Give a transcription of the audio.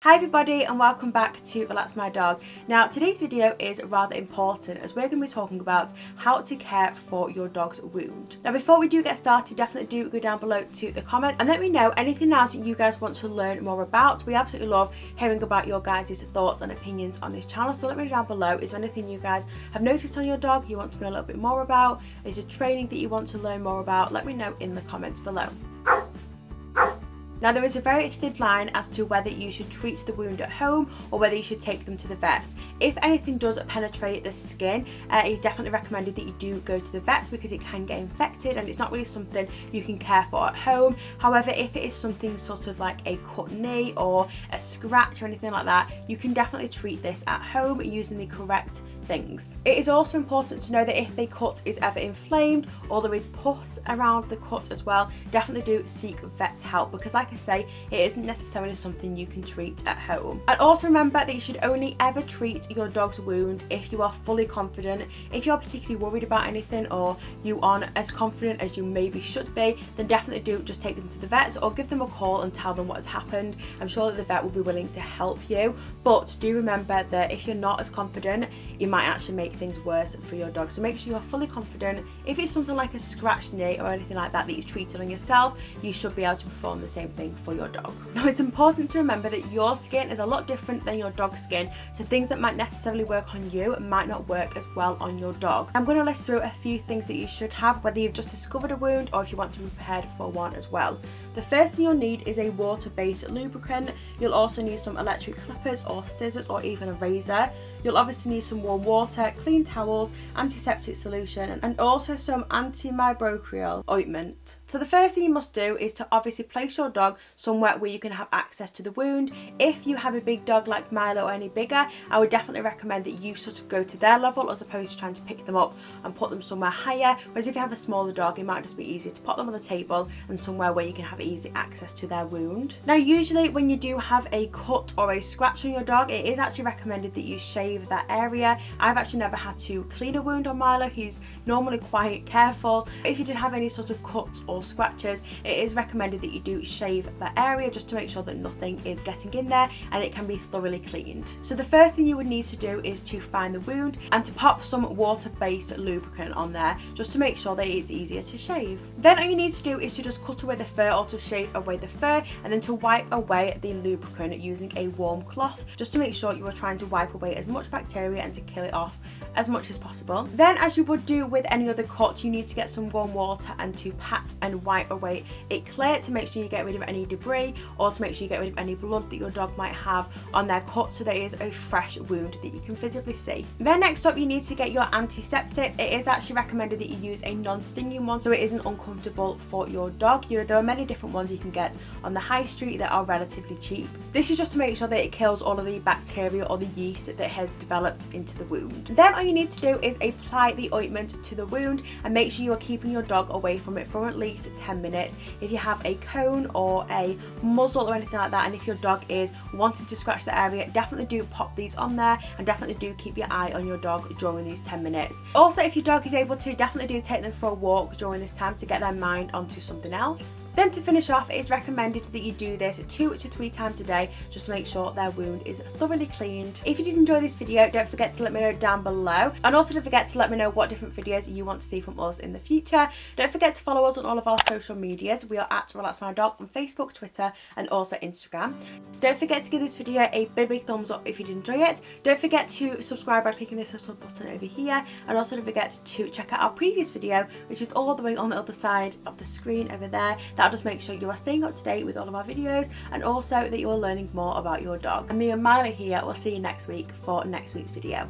Hi everybody and welcome back to Relax My Dog. Now today's video is rather important as we're going to be talking about how to care for your dog's wound. Now before we do get started, definitely do go down below to the comments and let me know anything else you guys want to learn more about. We absolutely love hearing about your guys' thoughts and opinions on this channel, so let me know down below, is there anything you guys have noticed on your dog you want to know a little bit more about? Is there training that you want to learn more about? Let me know in the comments below. Now there is a very thin line as to whether you should treat the wound at home or whether you should take them to the vets. If anything does penetrate the skin, it's definitely recommended that you do go to the vets because it can get infected and it's not really something you can care for at home. However, if it is something sort of like a cut knee or a scratch or anything like that, you can definitely treat this at home using the correct things. It is also important to know that if the cut is ever inflamed or there is pus around the cut as well, definitely do seek vet help because like I say, it isn't necessarily something you can treat at home. And also remember that you should only ever treat your dog's wound if you are fully confident. If you're particularly worried about anything or you aren't as confident as you maybe should be, then definitely do just take them to the vets or give them a call and tell them what has happened. I'm sure that the vet will be willing to help you, but do remember that if you're not as confident, you might actually make things worse for your dog. So make sure you're fully confident. If it's something like a scratched knee or anything like that that you've treated on yourself, you should be able to perform the same thing for your dog. Now it's important to remember that your skin is a lot different than your dog's skin, so things that might necessarily work on you might not work as well on your dog. I'm going to list through a few things that you should have, whether you've just discovered a wound or if you want to be prepared for one as well. The first thing you'll need is a water-based lubricant. You'll also need some electric clippers or scissors or even a razor. You'll obviously need some warm water, clean towels, antiseptic solution, and also some antimicrobial ointment. So the first thing you must do is to obviously place your dog somewhere where you can have access to the wound. If you have a big dog like Milo or any bigger, I would definitely recommend that you sort of go to their level as opposed to trying to pick them up and put them somewhere higher. Whereas if you have a smaller dog, it might just be easier to put them on the table and somewhere where you can have easy access to their wound. Now usually when you do have a cut or a scratch on your dog, it is actually recommended that you shave that area. I've actually never had to clean a wound on Milo. He's normally quite careful. If you did have any sort of cuts or scratches, it is recommended that you do shave that area just to make sure that nothing is getting in there and it can be thoroughly cleaned. So the first thing you would need to do is to find the wound and to pop some water-based lubricant on there just to make sure that it's easier to shave. Then all you need to do is to just cut away the fur or to shave away the fur and then to wipe away the lubricant using a warm cloth just to make sure you are trying to wipe away as much bacteria and to kill it off as much as possible. Then as you would do with any other cut, you need to get some warm water and to pat and wipe away it clear to make sure you get rid of any debris or to make sure you get rid of any blood that your dog might have on their cut so there is a fresh wound that you can visibly see. Then next up you need to get your antiseptic. It is actually recommended that you use a non-stinging one so it isn't uncomfortable for your dog. There are many different ones you can get on the high street that are relatively cheap. This is just to make sure that it kills all of the bacteria or the yeast that has developed into the wound. Then all you need to do is apply the ointment to the wound and make sure you are keeping your dog away from it for at least 10 minutes. If you have a cone or a muzzle or anything like that, and if your dog is wanting to scratch the area, definitely do pop these on there and definitely do keep your eye on your dog during these 10 minutes. Also, if your dog is able to, definitely do take them for a walk during this time to get their mind onto something else. Then to finish off, it's recommended that you do this 2 to 3 times a day just to make sure their wound is thoroughly cleaned. If you did enjoy this video, don't forget to let me know down below, and also don't forget to let me know what different videos you want to see from us in the future. Don't forget to follow us on all of our social medias. We are at Relax My Dog on Facebook, Twitter and also Instagram. Don't forget to give this video a big thumbs up if you did enjoy it. Don't forget to subscribe by clicking this little button over here, and also don't forget to check out our previous video which is all the way on the other side of the screen over there. That'll just make sure you are staying up to date with all of our videos and also that you are learning more about your dog. And me and Milo here will see you next week for next week's video.